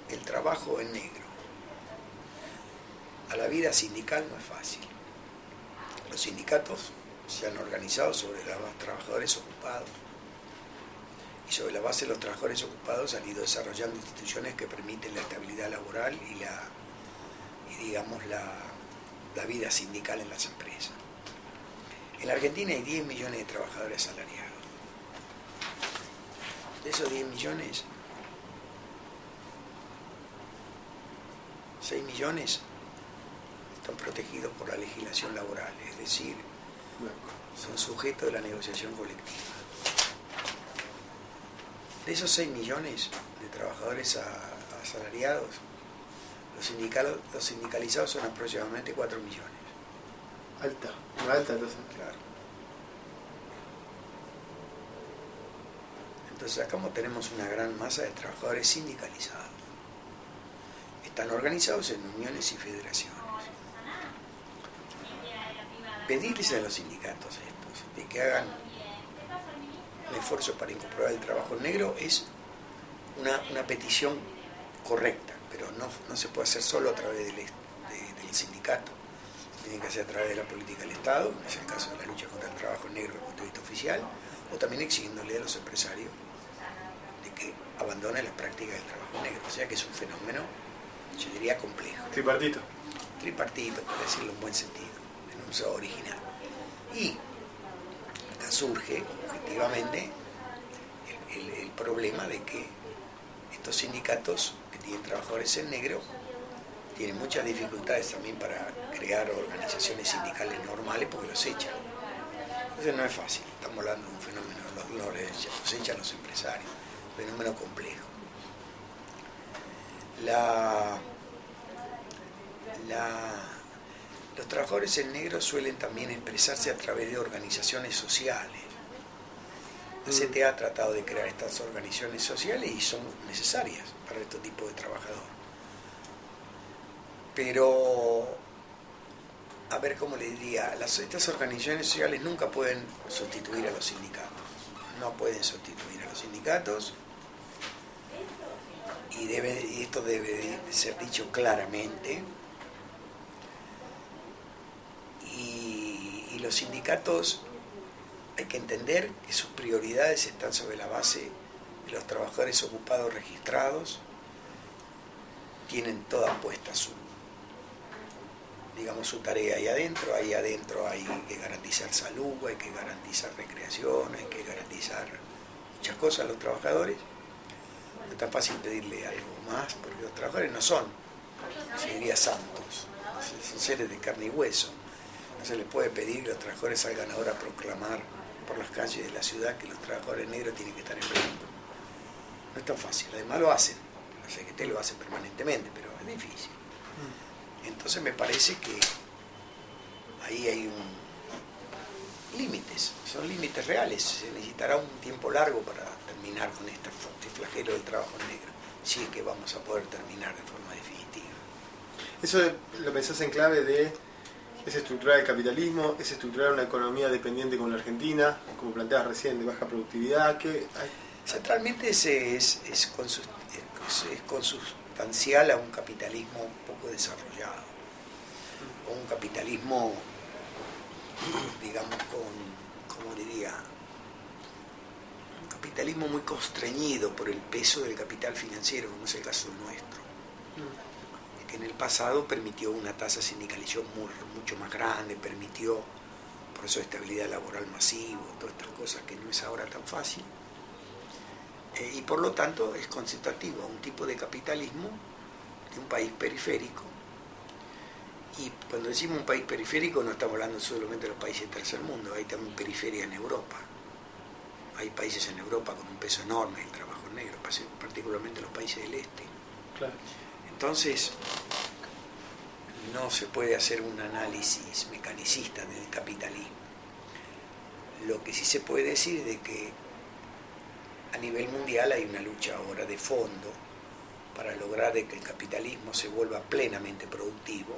Speaker 2: el trabajo en negro a la vida sindical no es fácil. Los sindicatos se han organizado sobre la base de trabajadores ocupados, y sobre la base de los trabajadores ocupados han ido desarrollando instituciones que permiten la estabilidad laboral y la vida sindical en las empresas. En la Argentina hay 10 millones de trabajadores asalariados. De esos 10 millones, 6 millones están protegidos por la legislación laboral, es decir, son sujetos de la negociación colectiva. De esos 6 millones de trabajadores asalariados, los sindicalizados son aproximadamente 4 millones.
Speaker 1: Alta, una alta tasa.
Speaker 2: Claro. Entonces acá tenemos una gran masa de trabajadores sindicalizados. Están organizados en uniones y federaciones. Pedirles a los sindicatos estos de que hagan un esfuerzo para incorporar el trabajo negro es una petición correcta, pero no se puede hacer solo a través del sindicato. Tiene que hacer a través de la política del Estado, como es el caso de la lucha contra el trabajo negro desde el punto de vista oficial, o también exigiéndole a los empresarios de que abandonen las prácticas del trabajo negro. O sea que es un fenómeno, yo diría, complejo.
Speaker 1: Tripartito.
Speaker 2: Tripartito, para decirlo en buen sentido, en un uso original. Y acá surge, objetivamente, el problema de que estos sindicatos que tienen trabajadores en negro tienen muchas dificultades también para crear organizaciones sindicales normales porque los echan. Entonces no es fácil, estamos hablando de un fenómeno, los echan los empresarios, un fenómeno complejo. Los trabajadores en negro suelen también expresarse a través de organizaciones sociales. La CTA ha tratado de crear estas organizaciones sociales y son necesarias para este tipo de trabajadores. Pero, a ver cómo le diría, estas organizaciones sociales nunca pueden sustituir a los sindicatos. No pueden sustituir a los sindicatos y esto debe de ser dicho claramente. Y los sindicatos hay que entender que sus prioridades están sobre la base los trabajadores ocupados registrados tienen toda puesta su tarea ahí adentro. Ahí adentro hay que garantizar salud, hay que garantizar recreación, hay que garantizar muchas cosas a los trabajadores. No es tan fácil pedirle algo más, porque los trabajadores no son, se diría, santos, son seres de carne y hueso. No se les puede pedir que los trabajadores salgan ahora a proclamar por las calles de la ciudad que los trabajadores negros tienen que estar en blanco. No es tan fácil, además lo hacen, la CGT lo hace permanentemente, pero es difícil. Entonces me parece que ahí hay límites, son límites reales. Se necesitará un tiempo largo para terminar con este flagelo del trabajo negro, si es que vamos a poder terminar de forma definitiva.
Speaker 1: ¿Eso lo pensás en clave de es estructurar el capitalismo, es estructurar una economía dependiente como la Argentina, como planteabas recién, de baja productividad?
Speaker 2: Centralmente es consustancial a un capitalismo poco desarrollado, o un capitalismo, digamos, como diría, un capitalismo muy constreñido por el peso del capital financiero, como es el caso nuestro, que en el pasado permitió una tasa sindicalización mucho más grande, permitió proceso de estabilidad laboral masivo, todas estas cosas que no es ahora tan fácil. Y por lo tanto es constitutivo a un tipo de capitalismo de un país periférico. Y cuando decimos un país periférico no estamos hablando solamente de los países del tercer mundo, hay también periferia en Europa. Hay países en Europa con un peso enorme del trabajo negro, particularmente los países del este.
Speaker 1: Claro.
Speaker 2: Entonces no se puede hacer un análisis mecanicista del capitalismo. Lo que sí se puede decir es de que a nivel mundial hay una lucha ahora de fondo para lograr de que el capitalismo se vuelva plenamente productivo,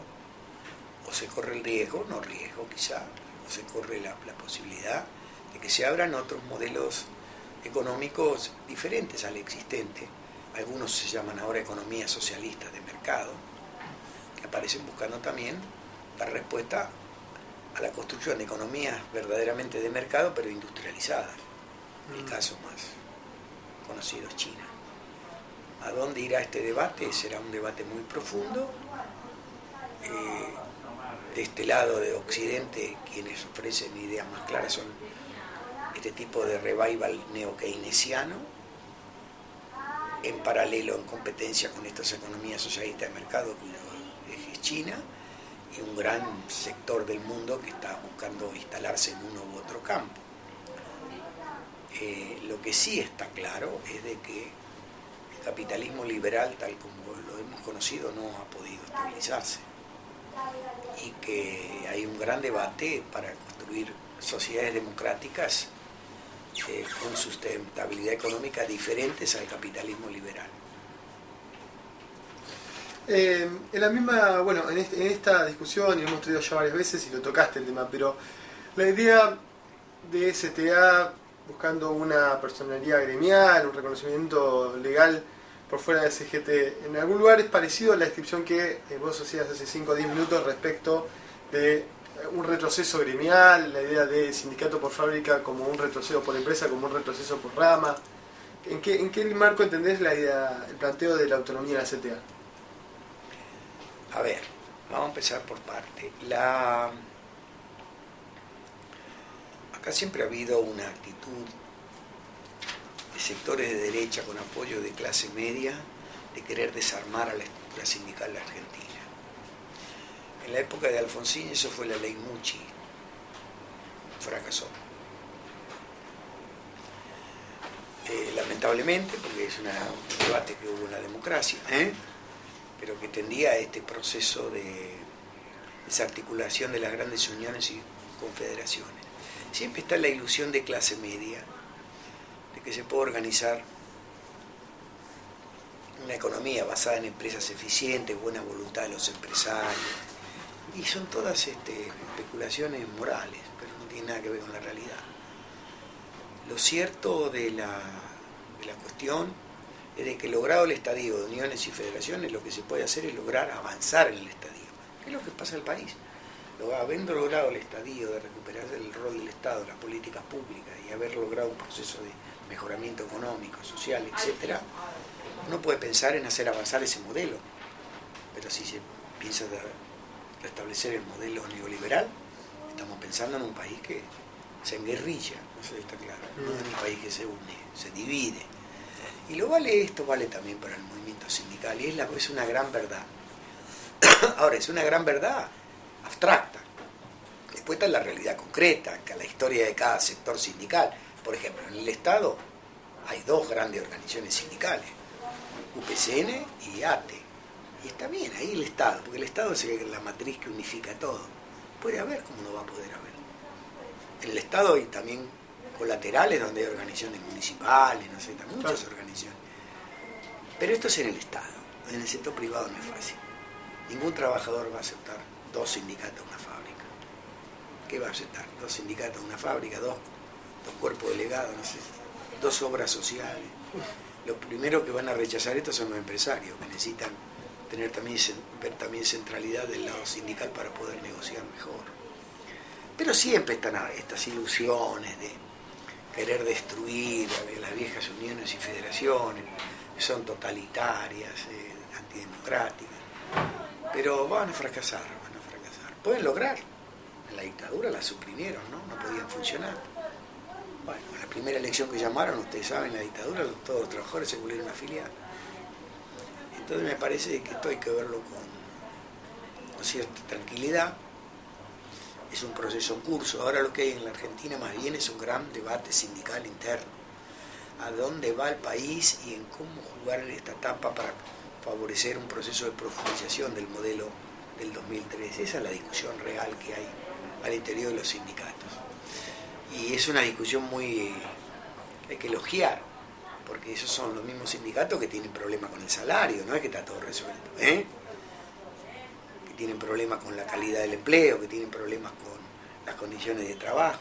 Speaker 2: o se corre el riesgo, no riesgo quizá, o se corre la posibilidad de que se abran otros modelos económicos diferentes al existente. Algunos se llaman ahora economías socialistas de mercado, que aparecen buscando también dar respuesta a la construcción de economías verdaderamente de mercado, pero industrializadas. El caso más conocido es China. ¿A dónde irá este debate? Será un debate muy profundo. De este lado de Occidente, quienes ofrecen ideas más claras son este tipo de revival neo-keynesiano, en paralelo, en competencia con estas economías socialistas de mercado, cuyo eje es China, y un gran sector del mundo que está buscando instalarse en uno u otro campo. Lo que sí está claro es de que el capitalismo liberal, tal como lo hemos conocido, no ha podido estabilizarse, y que hay un gran debate para construir sociedades democráticas con sustentabilidad económica diferentes al capitalismo liberal.
Speaker 1: En la misma, bueno, en esta discusión, y lo hemos traído ya varias veces y lo tocaste el tema, pero la idea de STA buscando una personalidad gremial, un reconocimiento legal por fuera de CGT, en algún lugar es parecido a la descripción que vos hacías hace 5 o 10 minutos respecto de un retroceso gremial, la idea de sindicato por fábrica como un retroceso por empresa, como un retroceso por rama. ¿En qué marco entendés la idea, el planteo de la autonomía de la CTA?
Speaker 2: A ver, vamos a empezar por parte. Acá siempre ha habido una actitud de sectores de derecha con apoyo de clase media de querer desarmar a la estructura sindical argentina. En la época de Alfonsín eso fue la ley Mucci, fracasó. Lamentablemente, porque es un debate que hubo en la democracia, pero que tendía a este proceso de desarticulación de las grandes uniones y confederaciones. Siempre está la ilusión de clase media, de que se puede organizar una economía basada en empresas eficientes, buena voluntad de los empresarios, y son todas especulaciones morales, pero no tiene nada que ver con la realidad. Lo cierto de la cuestión es de que logrado el estadio de uniones y federaciones, lo que se puede hacer es lograr avanzar en el estadio, que es lo que pasa en el país. Habiendo logrado el estadio de recuperar el rol del Estado, las políticas públicas, y haber logrado un proceso de mejoramiento económico, social, etcétera, uno puede pensar en hacer avanzar ese modelo. Pero si se piensa restablecer el modelo neoliberal, estamos pensando en un país que se enguerrilla, no sé si está claro, no en un país que se une, se divide. Y esto vale también para el movimiento sindical, y es una gran verdad. Ahora, es una gran verdad abstracta. Después está la realidad concreta, que la historia de cada sector sindical. Por ejemplo, en el Estado hay dos grandes organizaciones sindicales, UPCN y ATE. Y está bien ahí el Estado, porque el Estado es la matriz que unifica todo. Puede haber como no va a poder haber. En el Estado hay también colaterales donde hay organizaciones municipales, no sé, muchas organizaciones. Pero esto es en el Estado. En el sector privado no es fácil. Ningún trabajador va a aceptar 2 sindicatos en una fábrica. ¿Qué va a aceptar? 2 sindicatos en una fábrica, dos cuerpos delegados, no sé, 2 obras sociales. Los primeros que van a rechazar esto son los empresarios, que necesitan ver también centralidad del lado sindical para poder negociar mejor. Pero siempre están estas ilusiones de querer destruir las viejas uniones y federaciones, que son totalitarias, antidemocráticas. Pero van a fracasar. Pueden lograr. En la dictadura la suprimieron, ¿no? No podían funcionar. Bueno, en la primera elección que llamaron, ustedes saben, en la dictadura todos los trabajadores se volvieron a afiliar. Entonces me parece que esto hay que verlo con cierta tranquilidad. Es un proceso en curso. Ahora lo que hay en la Argentina más bien es un gran debate sindical interno. A dónde va el país y en cómo jugar en esta etapa para favorecer un proceso de profundización del modelo del 2003. Esa es la discusión real que hay al interior de los sindicatos. Y es una discusión muy... hay que elogiar, porque esos son los mismos sindicatos que tienen problemas con el salario, no es que está todo resuelto, que tienen problemas con la calidad del empleo, que tienen problemas con las condiciones de trabajo.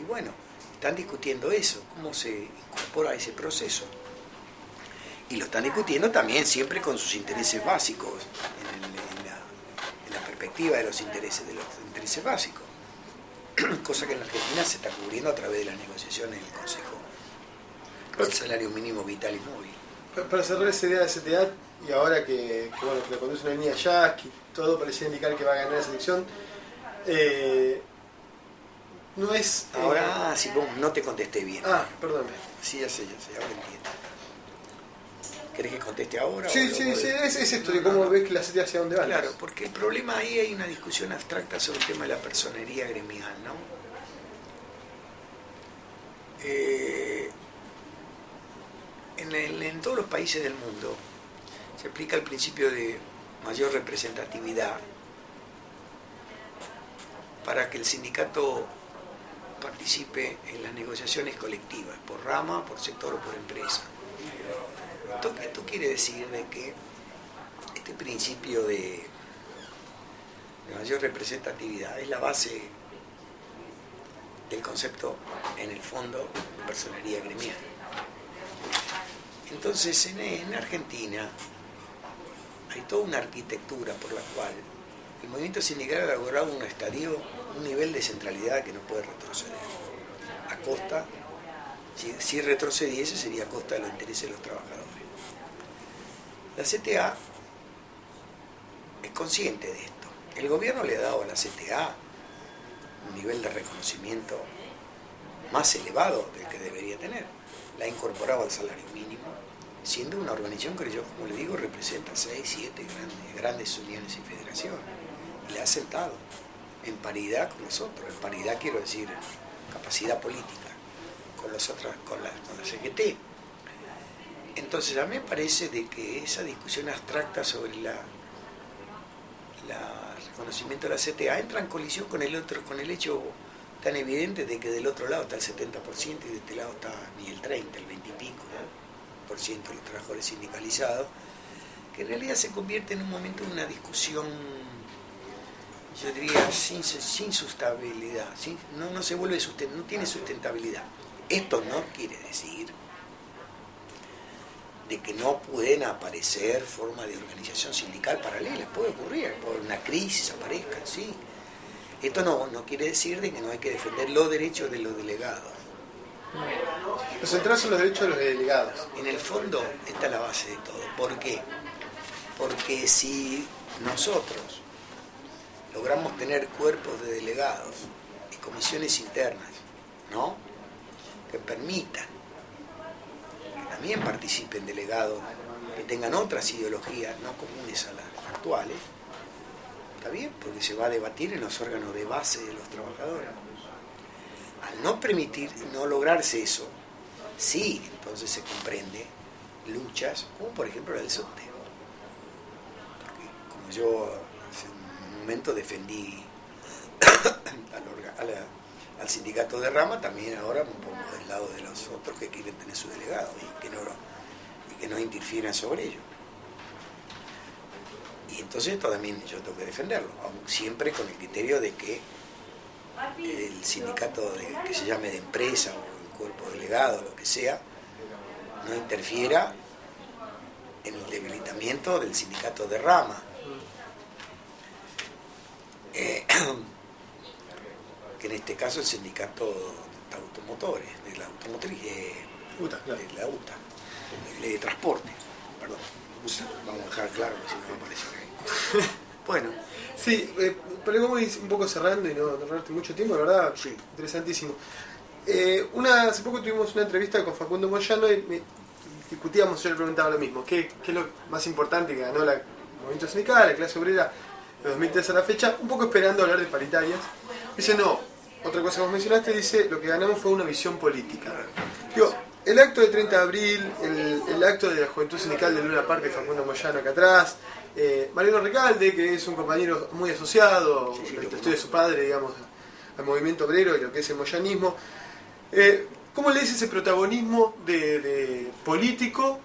Speaker 2: Y bueno, están discutiendo eso, cómo se incorpora ese proceso. Y lo están discutiendo también siempre con sus intereses básicos, en la perspectiva de los intereses básicos. Cosa que en la Argentina se está cubriendo a través de las negociaciones del Consejo del salario mínimo vital y móvil.
Speaker 1: Para cerrar esa idea de CTA, y ahora que le conduce una línea Yasky, todo parecía indicar que va a ganar esa elección, no es...
Speaker 2: Ahora, si vos no te contesté bien.
Speaker 1: Perdón.
Speaker 2: Sí, ya sé, ahora entiendo. ¿Querés que conteste ahora?
Speaker 1: Sí, es esto de cómo ves que la CTA hacia dónde va.
Speaker 2: Claro, porque el problema ahí hay una discusión abstracta sobre el tema de la personería gremial, ¿no? En todos los países del mundo se aplica el principio de mayor representatividad para que el sindicato participe en las negociaciones colectivas, por rama, por sector o por empresa. Esto quiere decir de que este principio de mayor representatividad es la base del concepto, en el fondo, de personería gremial. Entonces, en Argentina hay toda una arquitectura por la cual el movimiento sindical ha logrado un nivel de centralidad que no puede retroceder. A costa, si retrocediese, sería a costa de los intereses de los trabajadores. La CTA es consciente de esto. El gobierno le ha dado a la CTA un nivel de reconocimiento más elevado del que debería tener. La ha incorporado al salario mínimo, siendo una organización que yo, como le digo, representa 6, 7 grandes uniones y federaciones. Y la ha aceptado en paridad con nosotros. En paridad quiero decir capacidad política con la CGT. Entonces a mí me parece de que esa discusión abstracta sobre el reconocimiento de la CTA entra en colisión con el hecho tan evidente de que del otro lado está el 70% y de este lado está ni el 30, el 20 y pico, ¿no? por ciento de los trabajadores sindicalizados, que en realidad se convierte en un momento en una discusión, yo diría, sin sustentabilidad, no se vuelve no tiene sustentabilidad. Esto no quiere decir de que no pueden aparecer formas de organización sindical paralelas, puede ocurrir, por una crisis aparezcan, sí. Esto no quiere decir de que no hay que defender los derechos de los delegados.
Speaker 1: Lo central son los derechos de los delegados.
Speaker 2: En el fondo, esta es la base de todo. ¿Por qué? Porque si nosotros logramos tener cuerpos de delegados y comisiones internas, ¿no?, que permitan que también participen delegados que tengan otras ideologías no comunes a las actuales, está bien, porque se va a debatir en los órganos de base de los trabajadores. Al no permitir, no lograrse eso, sí, entonces se comprende luchas, como por ejemplo la del subte. Porque como yo hace un momento defendí al sindicato de rama, también ahora me pongo del lado de los otros que quieren tener su delegado y que no interfieran sobre ello. Y entonces esto también yo tengo que defenderlo, aun siempre con el criterio de que el sindicato que se llame de empresa o el cuerpo delegado, lo que sea, no interfiera en el debilitamiento del sindicato de rama. Que en este caso el sindicato de automotores, de la automotriz,
Speaker 1: UTA, claro.
Speaker 2: de la UTA, de transporte, perdón, UTA, vamos a dejar claro que si no aparece ahí. Bueno.
Speaker 1: Sí, pero como un poco cerrando y no robarte mucho tiempo, la verdad,
Speaker 2: Sí.
Speaker 1: Interesantísimo. Hace poco tuvimos una entrevista con Facundo Moyano y discutíamos, yo le preguntaba lo mismo, ¿qué es lo más importante que ganó el movimiento sindical, la clase obrera, de 2003 a la fecha? Un poco esperando hablar de paritarias. Dice, no, otra cosa que vos mencionaste, dice, lo que ganamos fue una visión política. Digo, el acto del 30 de abril, el acto de la Juventud Sindical de Luna Park de Facundo Moyano acá atrás, Mariano Recalde, que es un compañero muy asociado, el estudio de su padre, digamos, al movimiento obrero y lo que es el moyanismo. ¿Cómo le dice ese protagonismo de político,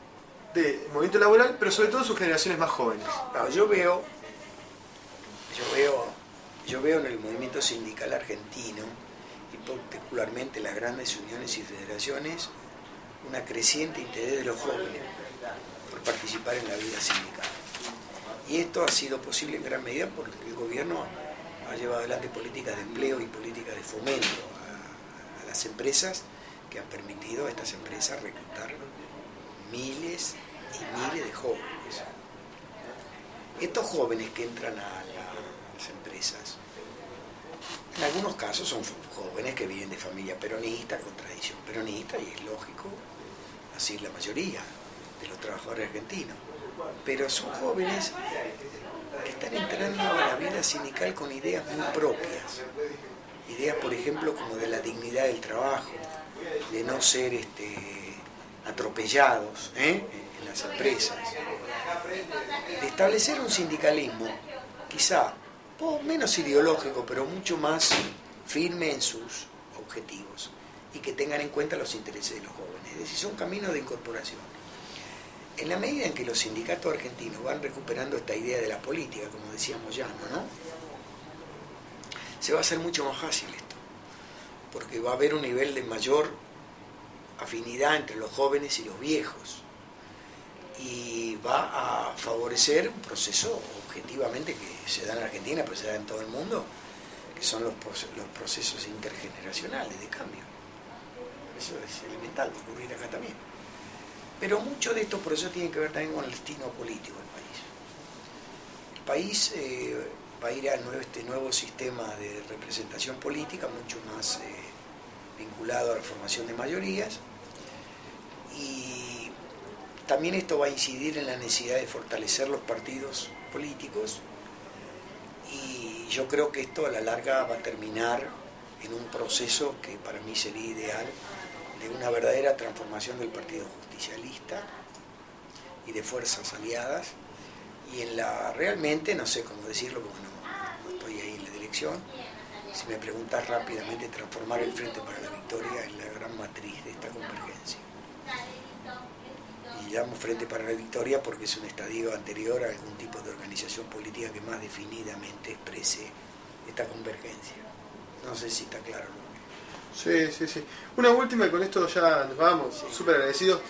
Speaker 1: de movimiento laboral, pero sobre todo sus generaciones más jóvenes?
Speaker 2: No, yo veo en el movimiento sindical argentino, y particularmente las grandes uniones y federaciones, una creciente interés de los jóvenes por participar en la vida sindical. Y esto ha sido posible en gran medida porque el gobierno ha llevado adelante políticas de empleo y políticas de fomento a las empresas que han permitido a estas empresas reclutar miles y miles de jóvenes. Estos jóvenes que entran a las empresas, en algunos casos son jóvenes que vienen de familia peronista, con tradición peronista, y es lógico, así es la mayoría de los trabajadores argentinos. Pero son jóvenes que están entrando a la vida sindical con ideas muy propias. Ideas, por ejemplo, como de la dignidad del trabajo, de no ser atropellados en las empresas, de establecer un sindicalismo quizá menos ideológico, pero mucho más firme en sus objetivos y que tengan en cuenta los intereses de los jóvenes. Es decir, son caminos de incorporación. En la medida en que los sindicatos argentinos van recuperando esta idea de la política, como decíamos ya, ¿no?, se va a hacer mucho más fácil esto, porque va a haber un nivel de mayor afinidad entre los jóvenes y los viejos, y va a favorecer un proceso objetivamente que se da en Argentina, pero se da en todo el mundo, que son los procesos intergeneracionales de cambio. Eso es elemental, va a ocurrir acá también. Pero mucho de estos procesos tienen que ver también con el destino político del país. El país va a ir a este nuevo sistema de representación política, mucho más vinculado a la formación de mayorías, y también esto va a incidir en la necesidad de fortalecer los partidos políticos, y yo creo que esto a la larga va a terminar en un proceso que para mí sería ideal, de una verdadera transformación del Partido Justicialista y de fuerzas aliadas, y realmente, no sé cómo decirlo, porque no estoy ahí en la dirección, si me preguntas rápidamente, transformar el Frente para la Victoria en la gran matriz de esta convergencia. Y llamo Frente para la Victoria porque es un estadio anterior a algún tipo de organización política que más definidamente exprese esta convergencia. No sé si está claro lo que...
Speaker 1: Sí. Una última y con esto ya nos vamos, súper agradecidos.